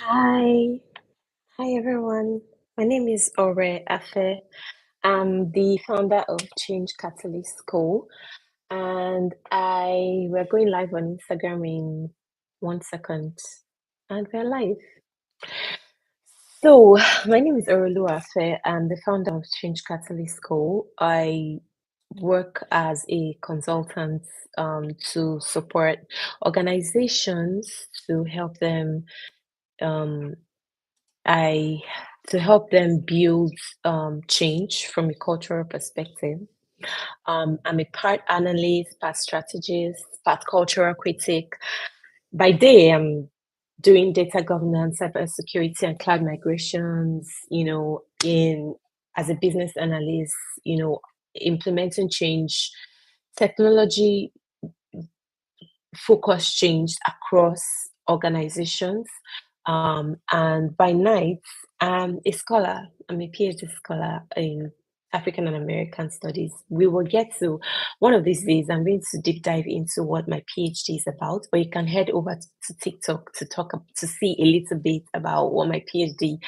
Hi, hi everyone. My name is Ore Afe. I'm the founder of Change Catalyst School, and I we're going live on Instagram in 1 second, and we're live. So, my name is Orelu Afe. I'm the founder of Change Catalyst School. I work as a consultant to support organizations to help them um, I to help them build change from a cultural perspective. I'm a part analyst, part strategist, part cultural critic. By day, I'm doing data governance, cybersecurity, and cloud migrations. In as a business analyst, implementing change, technology focus changed across organizations. And by night, I'm a scholar. I'm a PhD scholar in African and American studies. We will get to one of these days. I'm going to deep dive into what my PhD is about, but you can head over to TikTok to see a little bit about what my PhD,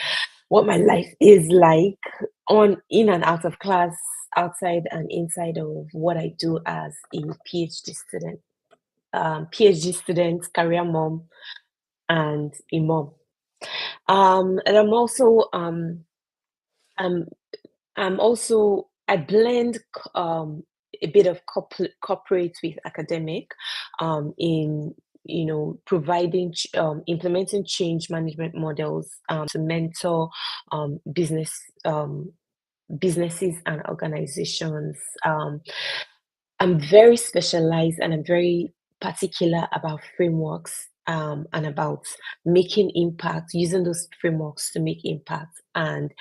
what my life is like on in and out of class, outside and inside of what I do as a PhD student, PhD student, career mom, and a mom. And um, I'm also I blend a bit of corporate with academic in providing implementing change management models to mentor business businesses and organizations. I'm very specialized and I'm very particular about frameworks and about making impact, using those frameworks to make impact and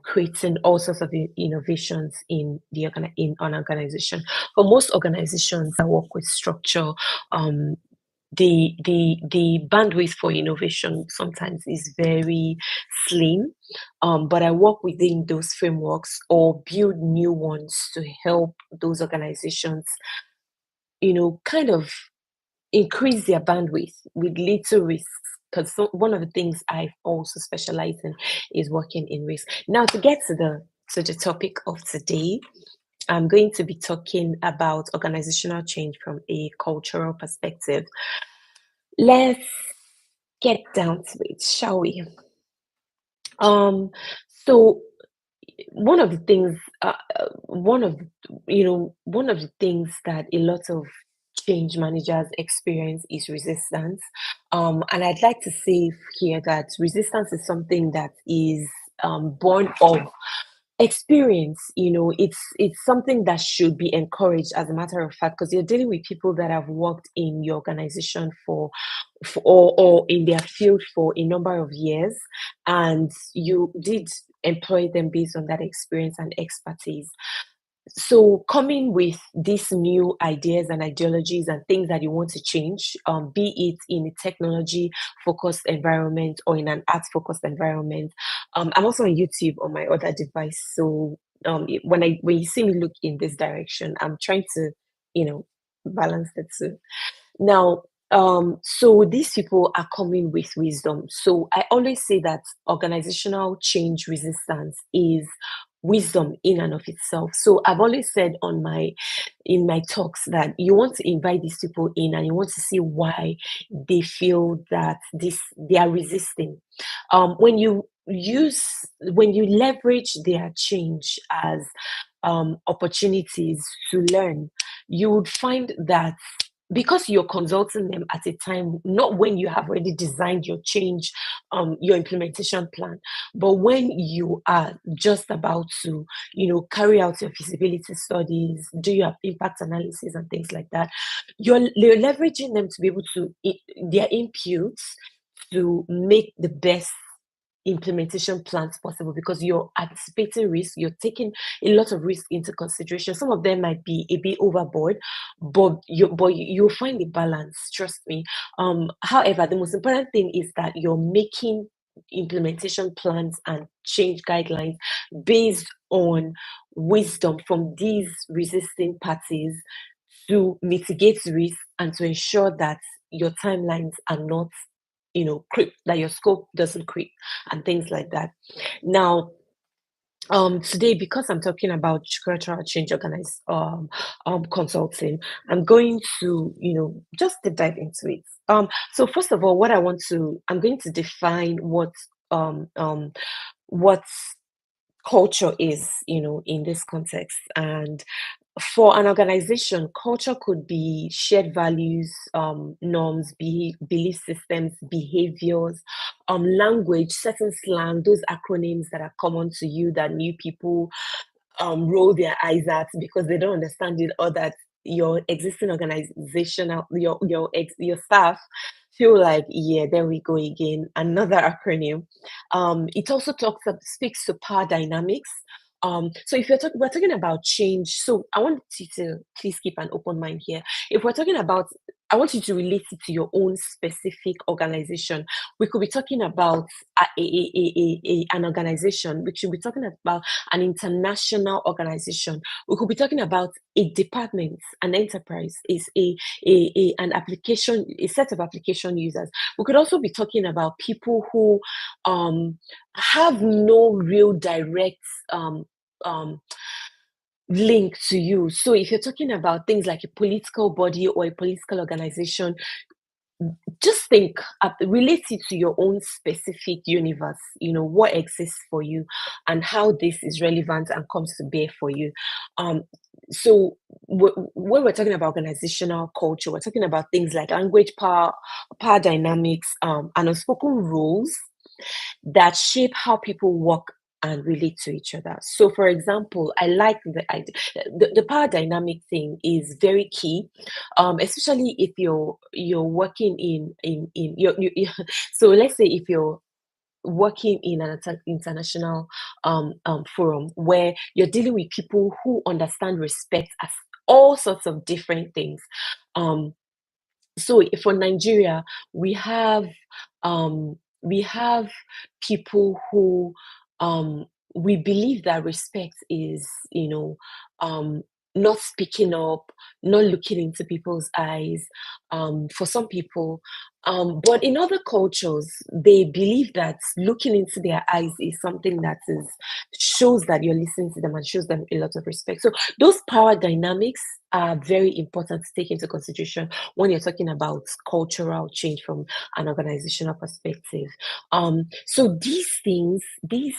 creating all sorts of innovations in in an organization. For most organizations that work with structure, um, the bandwidth for innovation sometimes is very slim, but I work within those frameworks or build new ones to help those organizations kind of increase their bandwidth with little risks. Because one of the things I've also specialized in is working in risk. Now, to get to the topic of today, I'm going to be talking about organizational change from a cultural perspective. Let's get down to it, shall we? Um, so one of the things, one of the things that a lot of change managers experience is resistance. And I'd like to say here that resistance is something that is born of experience. It's something that should be encouraged, as a matter of fact, because you're dealing with people that have worked in your organization or in their field for a number of years, and you did employ them based on that experience and expertise. So coming with these new ideas and ideologies and things that you want to change, be it in a technology focused environment or in an art focused environment. I'm also on YouTube on my other device, so when you see me look in this direction, I'm trying to balance the two. Now, so these people are coming with wisdom. So I always say that organizational change resistance is wisdom in and of itself. So I've always said in my talks that you want to invite these people in and you want to see why they feel that they are resisting. When you leverage their change as opportunities to learn, you would find that because you're consulting them at a time, not when you have already designed your change, your implementation plan, but when you are just about to, carry out your feasibility studies, do your impact analysis and things like that, you're leveraging them to be able to, their inputs to make the best implementation plans possible because you're anticipating risk, you're taking a lot of risk into consideration. Some of them might be a bit overboard, but you'll find a balance, trust me. However, the most important thing is that you're making implementation plans and change guidelines based on wisdom from these resisting parties to mitigate risk and to ensure that your timelines are not creep, that your scope doesn't creep and things like that. Now, today, because I'm talking about cultural change consulting, I'm going to, just to dive into it. So first of all, I'm going to define what culture is, in this context. And for an organization, culture could be shared values, norms, belief systems, behaviors, language, certain slang, those acronyms that are common to you that new people roll their eyes at because they don't understand it, or that your existing organizational your staff feel like, yeah, there we go again, another acronym. It also speaks to power dynamics. So if we're talking about change, so I want you to please keep an open mind here. If we're talking about, I want you to relate it to your own specific organization. We could be talking about an organization. We should be talking about an international organization. We could be talking about a department, an enterprise, is an application, a set of application users. We could also be talking about people who have no real direct um, um, link to you. So if you're talking about things like a political body or a political organization, just think, relate it to your own specific universe, what exists for you and how this is relevant and comes to bear for you. um when we're talking about organizational culture, we're talking about things like language, power dynamics, and unspoken rules that shape how people work and relate to each other. So, for example, I like the idea. The power dynamic thing is very key, especially if you're working in so let's say if you're working in an international forum where you're dealing with people who understand respect as all sorts of different things. Um, so for Nigeria, we have um, we have people who um, we believe that respect is, um, not speaking up, not looking into people's eyes. For some people, but in other cultures, they believe that looking into their eyes is something that is shows that you're listening to them and shows them a lot of respect. So those power dynamics are very important to take into consideration when you're talking about cultural change from an organizational perspective. So these things, these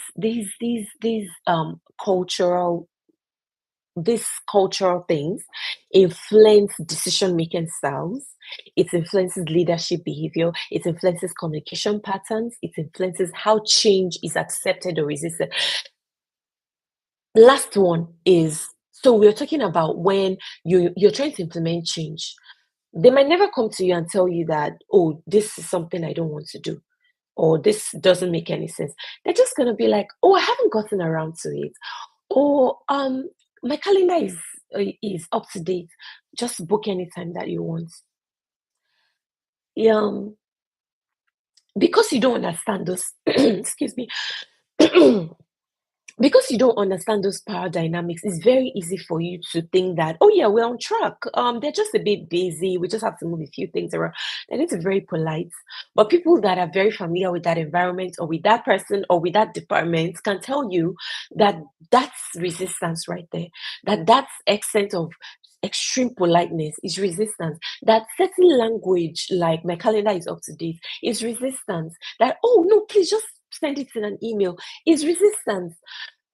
cultural things influence decision making styles. It influences leadership behavior. It influences communication patterns. It influences how change is accepted or resisted. Last one is, so we're talking about when you're trying to implement change. They might never come to you and tell you that, oh, this is something I don't want to do, or this doesn't make any sense. They're just gonna be like, oh, I haven't gotten around to it, or my calendar is up to date. Just book anytime that you want. Yeah, because you don't understand those. Excuse me. Because you don't understand those power dynamics, it's very easy for you to think that, oh yeah, we're on track. They're just a bit busy. We just have to move a few things around. And it's very polite. But people that are very familiar with that environment or with that person or with that department can tell you that that's resistance right there. That's extent of extreme politeness is resistance. That certain language, like my calendar is up to date, is resistance. That, oh no, please just send it in an email, is resistance.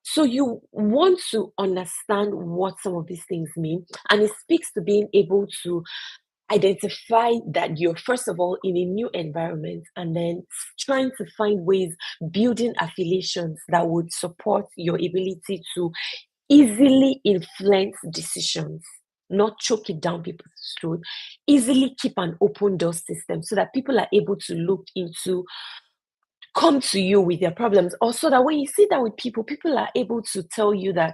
So you want to understand what some of these things mean, and it speaks to being able to identify that you're first of all in a new environment, and then trying to find ways, building affiliations that would support your ability to easily influence decisions, not choke it down people's throat, easily keep an open door system so that people are able to look into, come to you with their problems, or so that when you sit down with people, people are able to tell you that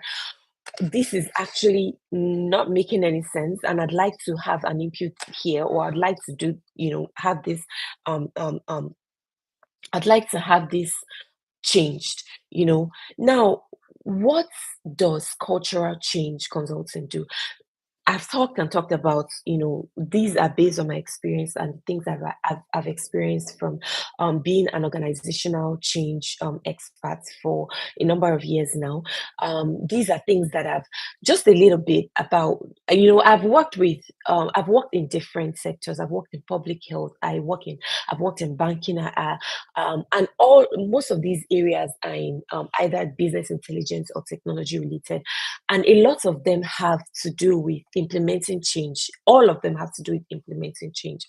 this is actually not making any sense, and I'd like to have an input here, or I'd like to do, have this, um, um, um, I'd like to have this changed. Now, what does cultural change consulting do? I've talked and talked about, these are based on my experience and things I've experienced from being an organizational change expert for a number of years now. These are things that I've just a little bit about. I've worked in different sectors. I've worked in public health. I've worked in banking. And all most of these areas are in either business intelligence or technology related, and a lot of them have to do with implementing change. All of them have to do with implementing change.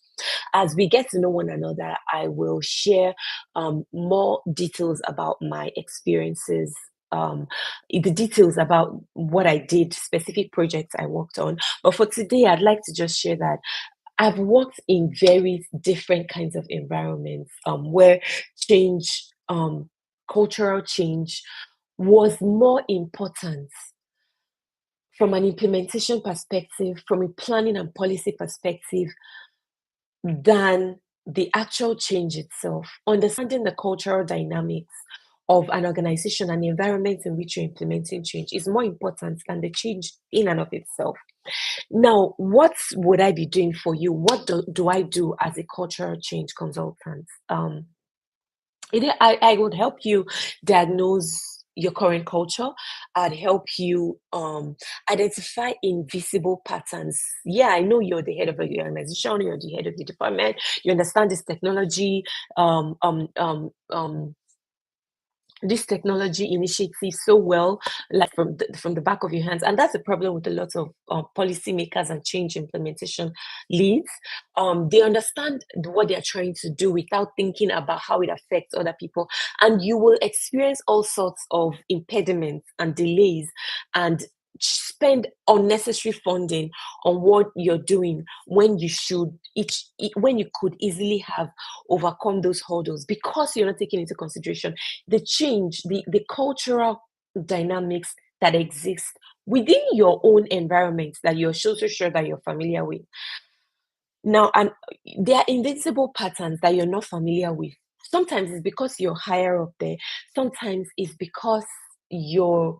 As we get to know one another, I will share more details about my experiences, the details about what I did, specific projects I worked on. But for today, I'd like to just share that I've worked in very different kinds of environments where change, cultural change, was more important from an implementation perspective, from a planning and policy perspective, than the actual change itself. Understanding the cultural dynamics of an organization and the environment in which you're implementing change is more important than the change in and of itself. Now, what would I be doing for you? What do I do as a cultural change consultant? I would help you diagnose your current culture. I'd help you identify invisible patterns. Yeah, I know you're the head of your organization, you're the head of the department, you understand this technology initiative so well, like from the back of your hands. And that's the problem with a lot of policymakers and change implementation leads. They understand what they're trying to do without thinking about how it affects other people. And you will experience all sorts of impediments and delays and spend unnecessary funding on what you're doing when when you could easily have overcome those hurdles, because you're not taking into consideration the change, the cultural dynamics that exist within your own environment that you're so sure that you're familiar with. Now, and there are invisible patterns that you're not familiar with. Sometimes it's because you're higher up there. Sometimes it's because you're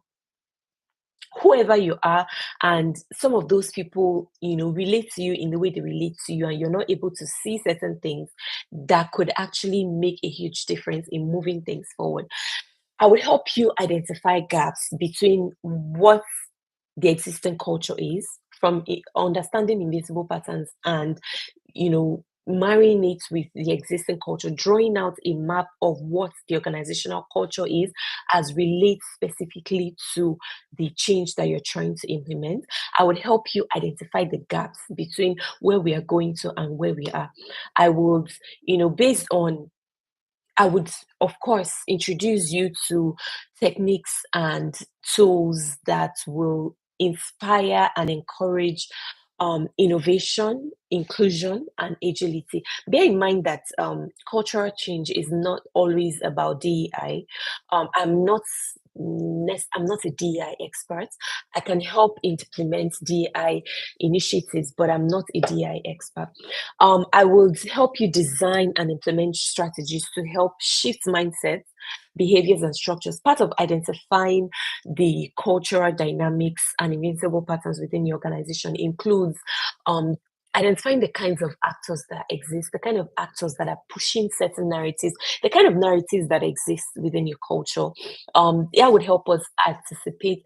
whoever you are, and some of those people relate to you in the way they relate to you, and you're not able to see certain things that could actually make a huge difference in moving things forward. I would help you identify gaps between what the existing culture is, from understanding invisible patterns and marrying it with the existing culture, drawing out a map of what the organizational culture is as relates specifically to the change that you're trying to implement. I would help you identify the gaps between where we are going to and where we are. I would, based on I would, of course, introduce you to techniques and tools that will inspire and encourage innovation, inclusion, and agility. Bear in mind that cultural change is not always about DEI. I'm not a DEI expert. I can help implement DEI initiatives, but I'm not a DEI expert. I will help you design and implement strategies to help shift mindsets, behaviors, and structures. Part of identifying the cultural dynamics and invincible patterns within your organization includes identifying the kinds of actors that exist, the kind of actors that are pushing certain narratives, the kind of narratives that exist within your culture. That would help us anticipate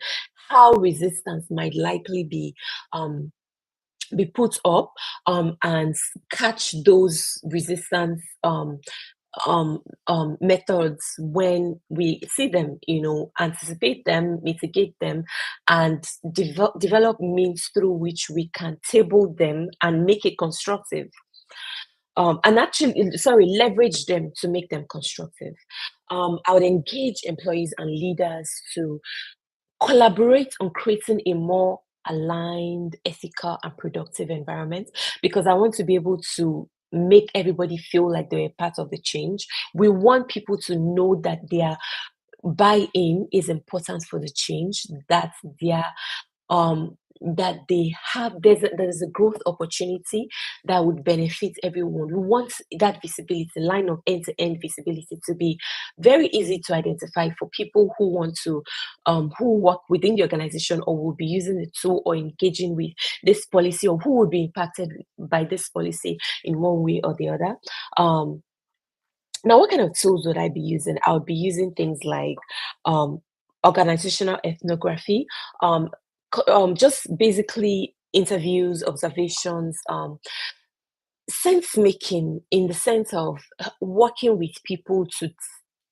how resistance might likely be put up, and catch those resistance methods when we see them, anticipate them, mitigate them, and develop means through which we can table them and make it constructive. And actually, sorry, leverage them to make them constructive. I would engage employees and leaders to collaborate on creating a more aligned, ethical, and productive environment, because I want to be able to make everybody feel like they're a part of the change. We want people to know that their buy-in is important for the change, that their that they have there's a growth opportunity that would benefit everyone. We want that visibility, line of end-to-end visibility, to be very easy to identify for people who want to who work within the organization or will be using the tool or engaging with this policy, or who will be impacted by this policy in one way or the other. um Now, what kind of tools would I be using? I would be using things like um, organizational ethnography, just basically interviews, observations, sense making, in the sense of working with people to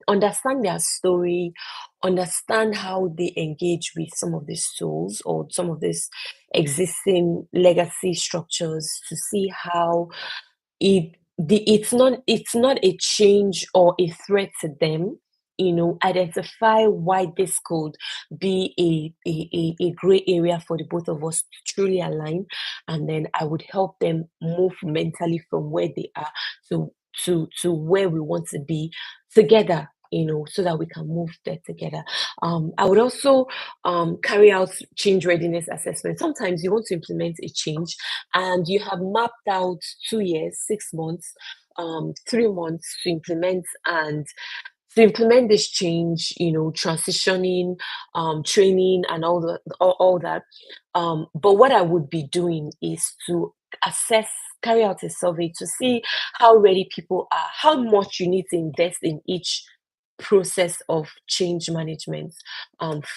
understand their story, understand how they engage with some of these tools or some of these existing legacy structures, to see how it's not a change or a threat to them. Identify why this could be a gray area for the both of us to truly align, and then I would help them move mentally from where they are to where we want to be together, so that we can move there together. I would also carry out change readiness assessment. Sometimes you want to implement a change and you have mapped out 2 years, 6 months, 3 months to implement this change, transitioning, training, and all that. But what I would be doing is to assess, carry out a survey to see how ready people are, how much you need to invest in each process of change management,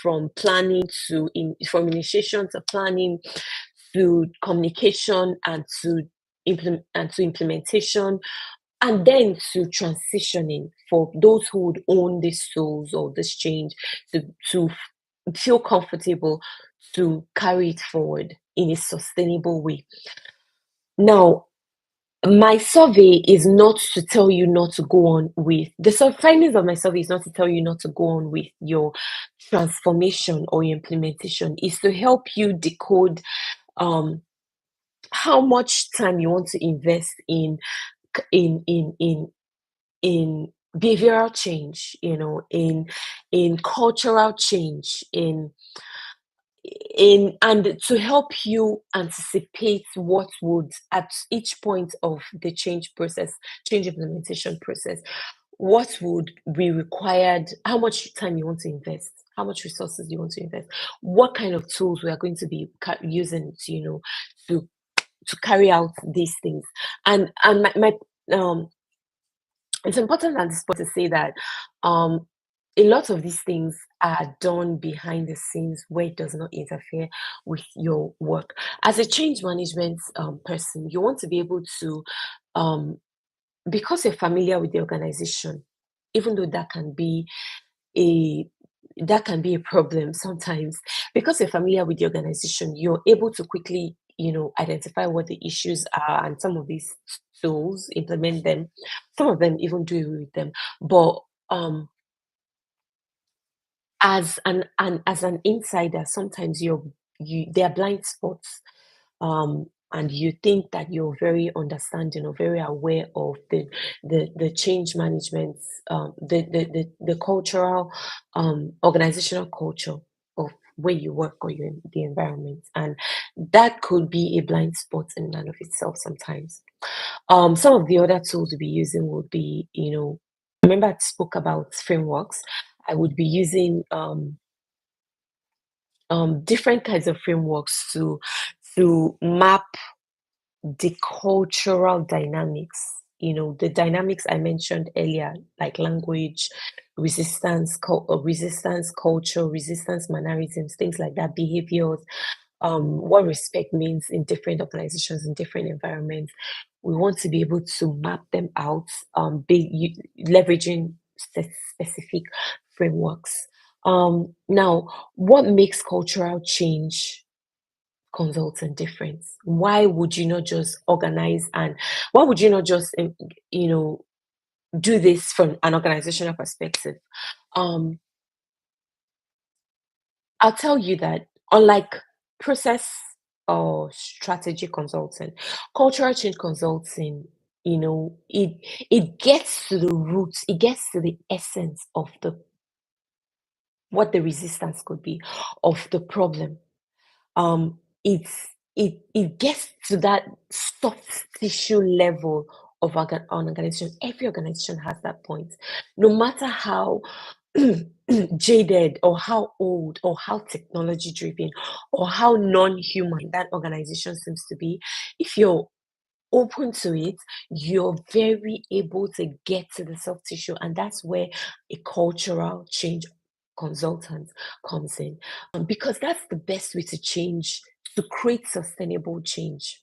from planning from initiation to planning to communication and to implementation, and then to transitioning, for those who would own these tools or this change, to feel comfortable to carry it forward in a sustainable way. Now, my survey is not to tell you not to go on with findings of my survey is not to tell you not to go on with your transformation or your implementation. Is to help you decode um how much time you want to invest in in in in behavioral change, in cultural change, in and to help you anticipate what would, at each point of the change implementation process, what would be required, how much time you want to invest, how much resources you want to invest, what kind of tools we are going to be using to to carry out these things. And um it's important at this point to say that um, a lot of these things are done behind the scenes, where it does not interfere with your work. As a change management person, you want to be able to, um, because you're familiar with the organization, even though a that can be a problem sometimes. Because you're familiar with the organization, you're able to quickly, identify what the issues are, and some of these tools, implement them. Some of them even do away with them. But as an insider, sometimes there are blind spots, and you think that you're very understanding or very aware of the change management, the cultural, organizational culture of where you work, or the environment, and that could be a blind spot in and of itself sometimes. Some of the other tools we'll be using would be, remember I spoke about frameworks. I would be using different kinds of frameworks to map the cultural dynamics. The dynamics I mentioned earlier, like language, resistance culture, resistance mannerisms, things like that, behaviors, what respect means in different organizations, in different environments. We want to be able to map them out, leveraging specific frameworks. Now, what makes cultural change consultant different? Why would you not just organize, and why would you not just, you know, do this from an organizational perspective? Um, I'll tell you that, unlike process or strategy consulting, cultural change consulting, it gets to the roots, it gets to the essence of the what the resistance could be, of the problem. it gets to that soft tissue level of an organization. Every organization has that point, no matter how jaded or how old or how technology driven or how non-human that organization seems to be. If you're open to it, you're very able to get to the soft tissue, and that's where a cultural change consultant comes in, because that's the best way to change, to create sustainable change.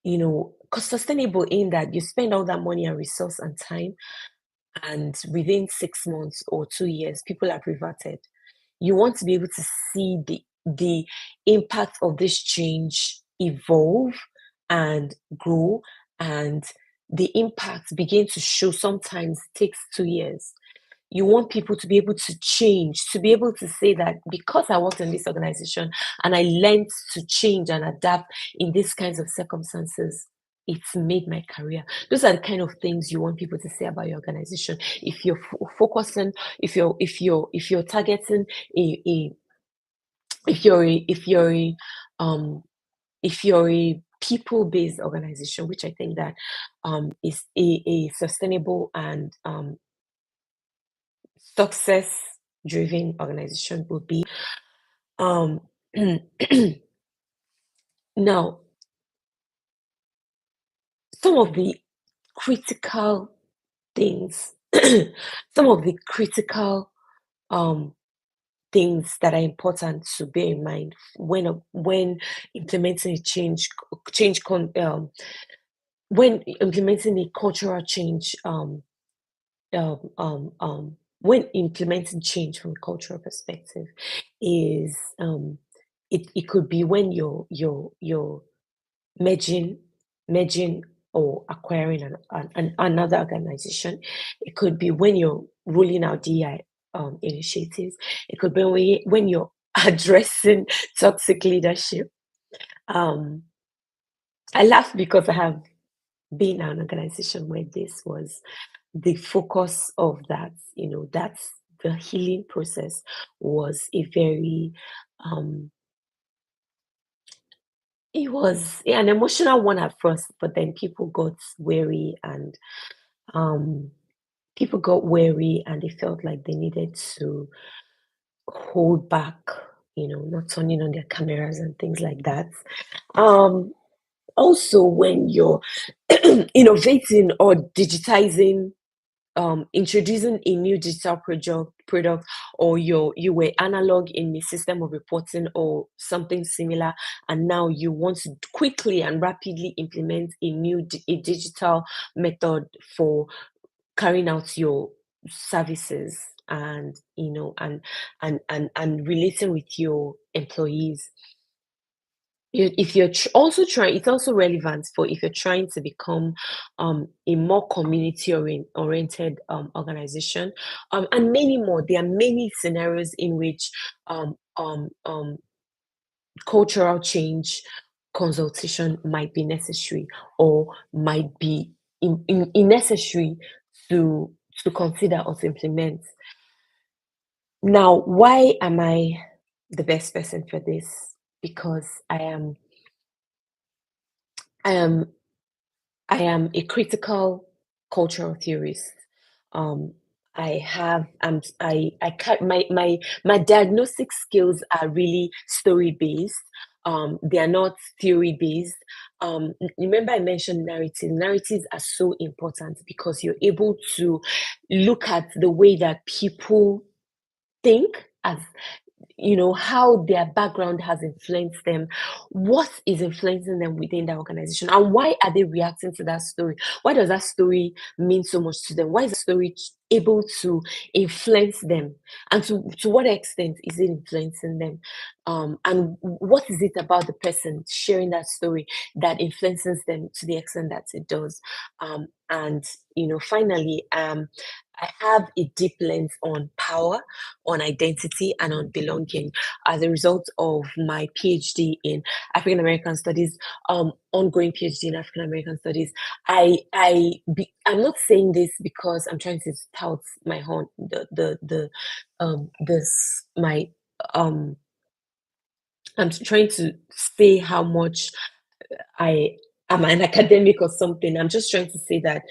Because sustainable in that you spend all that money and resource and time, and within 6 months or 2 years, people have reverted. You want to be able to see the impact of this change evolve and grow, and the impact begin to show. Sometimes it takes 2 years. You want people to be able to change, to be able to say that because I worked in this organization and I learned to change and adapt in these kinds of circumstances, it's made my career. Those are the kind of things you want people to say about your organization. If you're focusing, if you're targeting a if you're a um if you're a people-based organization, which I think that is a sustainable and success-driven organization would be. Um, now, some of the critical things, some of the critical um, things that are important to bear in mind when implementing a when implementing a cultural change, when implementing change from a cultural perspective, is it could be when you're merging merging or acquiring another organization. It could be when you're rolling out DI initiatives. It could be when you're addressing toxic leadership. um I laugh because I have been in an organization where this was the focus of that. That's the healing process was a very um it was an emotional one at first, but then um people got weary and they felt like they needed to hold back, not turning on their cameras and things like that. um Also, when you're innovating or digitizing, introducing a new digital product, or you were analog in the system of reporting or something similar, and now you want to quickly and rapidly implement a digital method for carrying out your services, and and relating with your employees. If you're also trying, it's also relevant for if you're trying to become a more community oriented organization, and many more. There are many scenarios in which um, um, um, cultural change consultation might be necessary, or might be necessary to consider or to implement. Now, why am I the best person for this? Because I am I am a critical cultural theorist. Um, I have I can't, my diagnostic skills are really story based. They are not theory based. Remember I mentioned narratives. Narratives are so important because you're able to look at the way that people think, as how their background has influenced them, what is influencing them within that organization, and why are they reacting to that story. Why does that story mean so much to them? Why is the story able to influence them, and to what extent is it influencing them? And what is it about the person sharing that story that influences them to the extent that it does? And finally, I have a deep lens on power, on identity, and on belonging as a result of my PhD in African American Studies, ongoing PhD in African American Studies. I'm not saying this because I'm trying to tout my horn, the this my um I'm trying to say how much I am an academic or something. I'm just trying to say that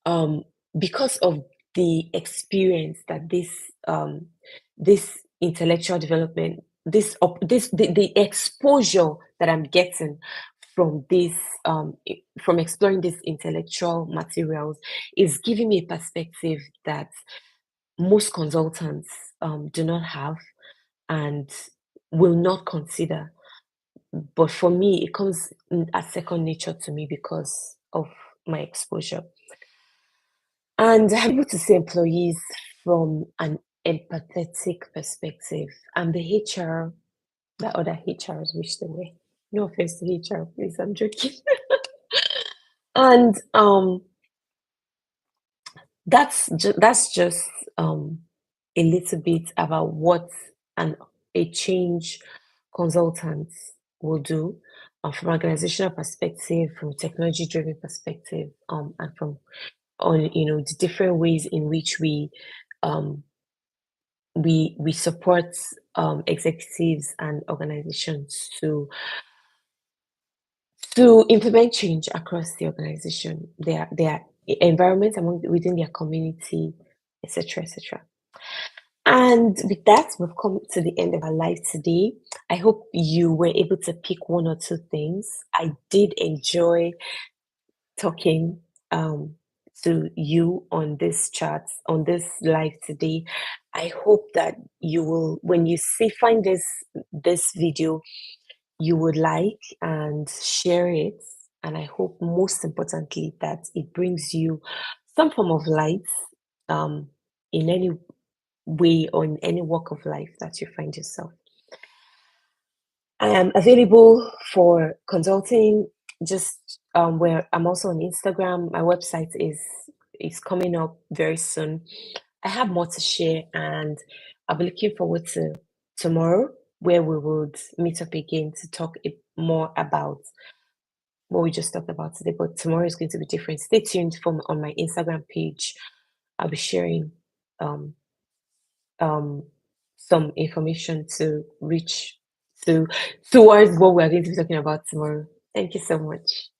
um, because of the experience that this intellectual development, the exposure that I'm getting from from exploring these intellectual materials is giving me a perspective that most consultants do not have and will not consider. But for me, it comes as second nature to me because of my exposure. And I'm able to see employees from an empathetic perspective. I'm the HR that other HRs wish they were. No offense to HR, please, I'm joking. And that's just um, a little bit about what an a change consultant will do from organizational perspective, from technology driven perspective, and from on the different ways in which um, we support executives and organizations to implement change across the organization, their environment among within their community, etc., etc. And with that, we've come to the end of our live today. I hope you were able to pick one or two things. I did enjoy talking to you on this chat, on this live today. I hope that you will, when you see find this video, you would like and share it. And I hope most importantly that it brings you some form of light um, in any way or in any walk of life that you find yourself. I am available for consulting. Just where I'm also on Instagram. My website is coming up very soon. I have more to share, and I'll be looking forward to tomorrow, where we would meet up again to talk more about what we just talked about today. But tomorrow is going to be different. Stay tuned from on my Instagram page. I'll be sharing um, um, some information to reach to towards what we're going to be talking about tomorrow. Thank you so much.